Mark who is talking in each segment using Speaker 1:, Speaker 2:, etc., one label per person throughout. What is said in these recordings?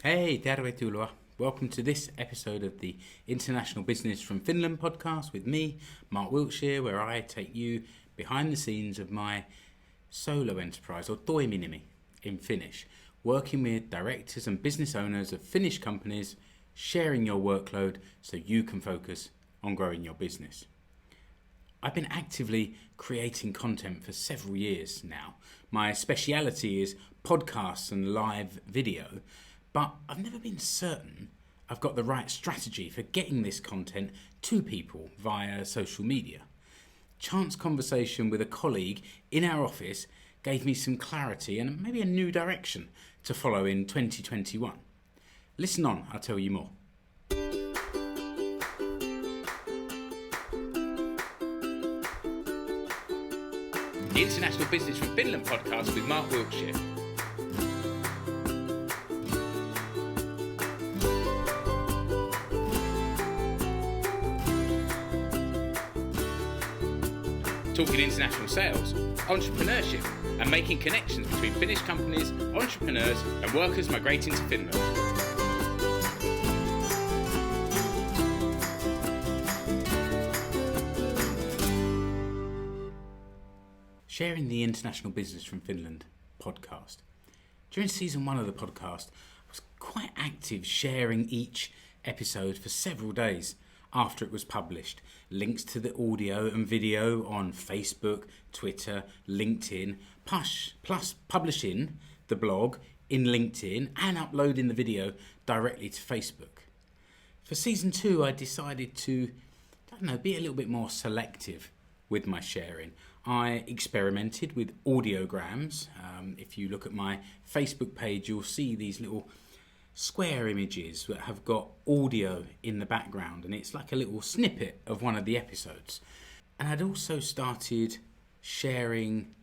Speaker 1: Hey, tervetuloa. Welcome to this episode of the International Business from Finland podcast with me, Mark Wiltshire, where I take you behind the scenes of my solo enterprise, or toiminimi in Finnish, working with directors and business owners of Finnish companies, sharing your workload so you can focus on growing your business. I've been actively creating content for several years now. My speciality is podcasts and live video, but I've never been certain I've got the right strategy for getting this content to people via social media. Chance conversation with a colleague in our office gave me some clarity and maybe a new direction to follow in 2021. Listen on, I'll tell you more. The International Business from Finland podcast with Mark Wiltshire. Talking international sales, entrepreneurship, and making connections between Finnish companies, entrepreneurs, and workers migrating to Finland. Sharing the International Business from Finland podcast. During season 1 of the podcast, I was quite active sharing each episode for several days after it was published. Links to the audio and video on Facebook, Twitter, LinkedIn, plus publishing the blog in LinkedIn and uploading the video directly to Facebook. For season 2, I decided to, be a little bit more selective with my sharing. I experimented with audiograms. If you look at my Facebook page, you'll see these little square images that have got audio in the background, and it's like a little snippet of one of the episodes. And I'd also started sharing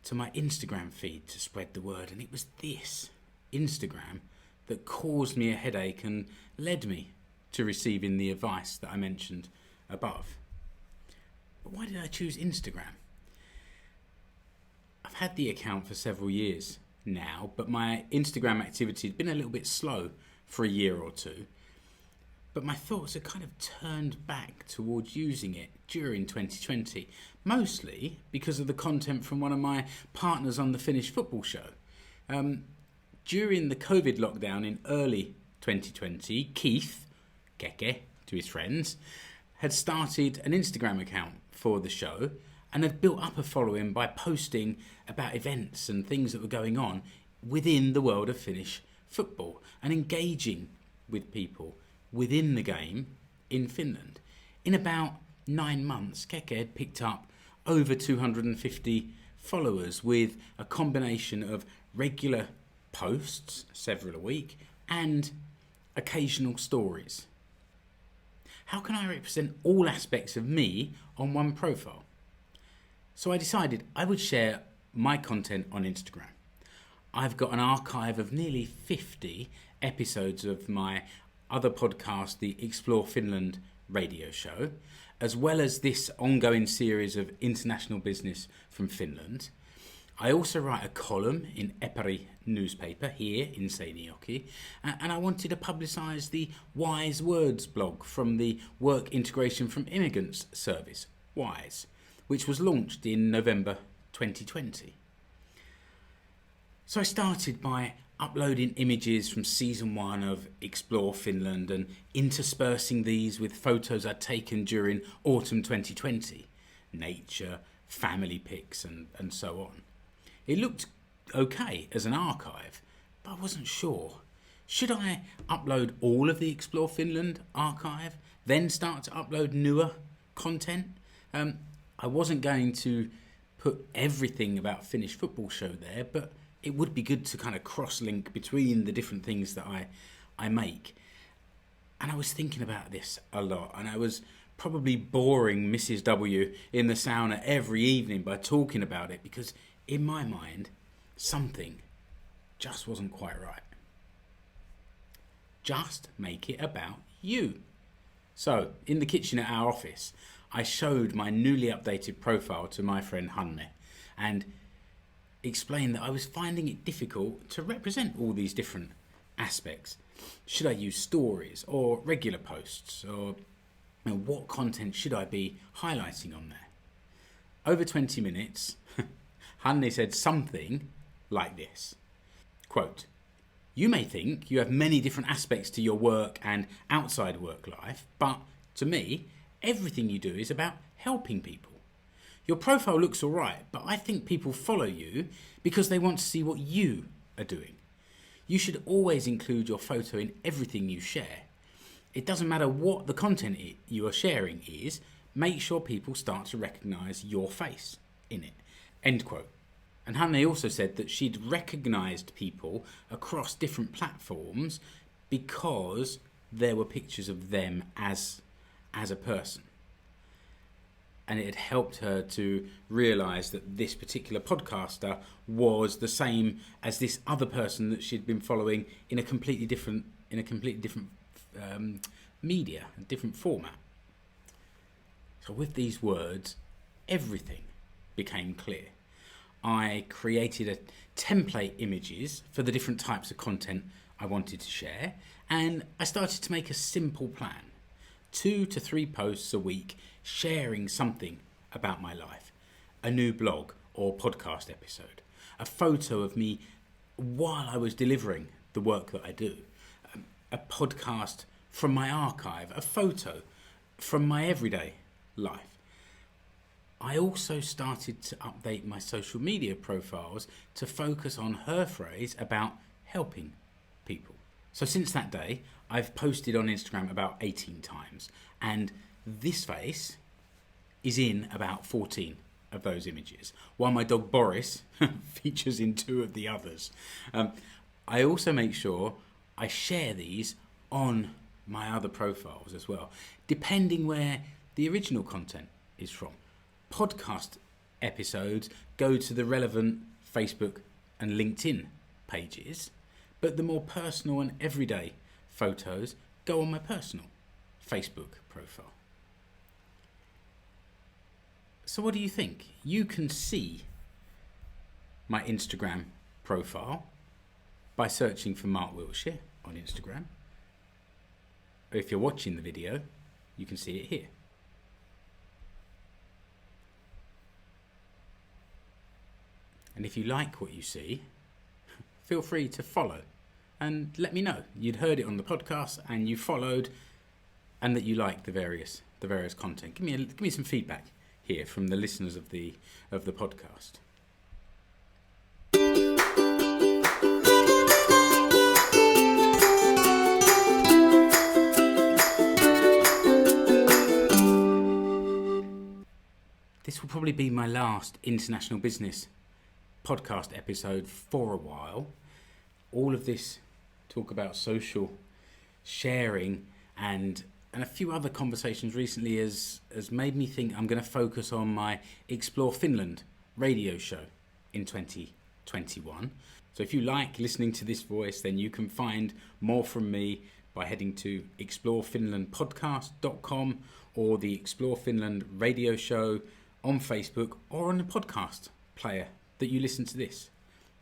Speaker 1: to my Instagram feed to spread the word, and it was this Instagram that caused me a headache and led me to receiving the advice that I mentioned above. But why did I choose Instagram? I've had the account for several years now, but my Instagram activity had been a little bit slow for a year or two. But my thoughts had kind of turned back towards using it during 2020, mostly because of the content from one of my partners on the Finnish football show. During the COVID lockdown in early 2020, Keith, Keke to his friends, had started an Instagram account for the show and had built up a following by posting about events and things that were going on within the world of Finnish football and engaging with people within the game in Finland. In about 9 months, Keke had picked up over 250 followers with a combination of regular posts, several a week, and occasional stories. How can I represent all aspects of me on one profile? So I decided I would share my content on Instagram. I've got an archive of nearly 50 episodes of my other podcast, the Explore Finland radio show, as well as this ongoing series of international business from Finland. I also write a column in Epari newspaper here in Seinäjoki, and I wanted to publicise the Wise Words blog from the Work Integration from Immigrants service, WISE, which was launched in November 2020. So I started by uploading images from season 1 of Explore Finland and interspersing these with photos I'd taken during autumn 2020, nature, family pics and so on. It looked okay as an archive, but I wasn't sure. Should I upload all of the Explore Finland archive, then start to upload newer content? I wasn't going to put everything about Finnish football show there, but it would be good to kind of cross-link between the different things that I make. And I was thinking about this a lot, and I was probably boring Mrs. W in the sauna every evening by talking about it, because in my mind, something just wasn't quite right. Just make it about you. So, in the kitchen at our office, I showed my newly updated profile to my friend Hanne and explained that I was finding it difficult to represent all these different aspects. Should I use stories or regular posts? Or what content should I be highlighting on there? Over 20 minutes, Hanne said something like this. Quote, "You may think you have many different aspects to your work and outside work life, but to me, everything you do is about helping people. Your profile looks alright, but I think people follow you because they want to see what you are doing. You should always include your photo in everything you share. It doesn't matter what the content you are sharing is, make sure people start to recognise your face in it." End quote. And Hanne also said that she'd recognised people across different platforms because there were pictures of them as a person. And it had helped her to realise that this particular podcaster was the same as this other person that she'd been following in a completely different media, a different format. So with these words, everything became clear. I created template images for the different types of content I wanted to share, and I started to make a simple plan. 2 to 3 posts a week sharing something about my life. A new blog or podcast episode. A photo of me while I was delivering the work that I do. A podcast from my archive. A photo from my everyday life. I also started to update my social media profiles to focus on her phrase about helping people. So since that day, I've posted on Instagram about 18 times, and this face is in about 14 of those images, while my dog Boris features in 2 of the others. I also make sure I share these on my other profiles as well, depending where the original content is from. Podcast episodes go to the relevant Facebook and LinkedIn pages, but the more personal and everyday photos go on my personal Facebook profile. So what do you think? You can see my Instagram profile by searching for Mark Wiltshire on Instagram. Or if you're watching the video, you can see it here. And if you like what you see, feel free to follow and let me know you'd heard it on the podcast and you followed and that you like the various content. Give me some feedback here from the listeners of the podcast. This will probably be my last international business podcast episode for a while. All of this talk about social sharing and a few other conversations recently has made me think I'm going to focus on my Explore Finland radio show in 2021. So if you like listening to this voice, then you can find more from me by heading to explorefinlandpodcast.com or the Explore Finland radio show on Facebook or on the podcast player that you listen to this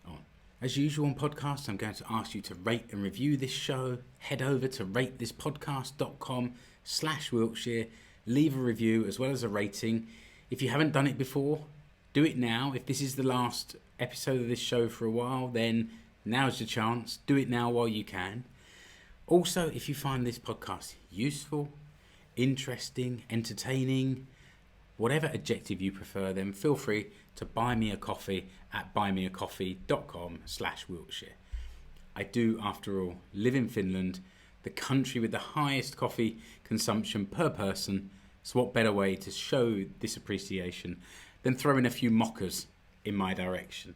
Speaker 1: on. As usual on podcasts, I'm going to ask you to rate and review this show. Head over to ratethispodcast.com/Wiltshire. Leave a review as well as a rating. If you haven't done it before, do it now. If this is the last episode of this show for a while, then now's your chance. Do it now while you can. Also, if you find this podcast useful, interesting, entertaining, whatever adjective you prefer, then feel free to buy me a coffee at buymeacoffee.com/Wiltshire. I do, after all, live in Finland, the country with the highest coffee consumption per person. So what better way to show this appreciation than throw in a few mockers in my direction?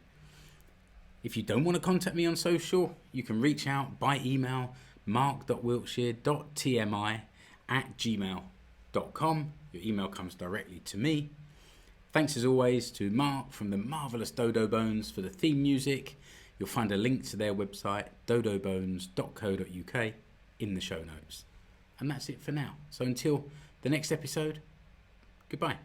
Speaker 1: If you don't want to contact me on social, you can reach out by email, mark.wiltshire.tmi@gmail.com. Your email comes directly to me. Thanks as always to Mark from the Marvellous Dodo Bones for the theme music. You'll find a link to their website, dodobones.co.uk, in the show notes. And that's it for now. So until the next episode, goodbye.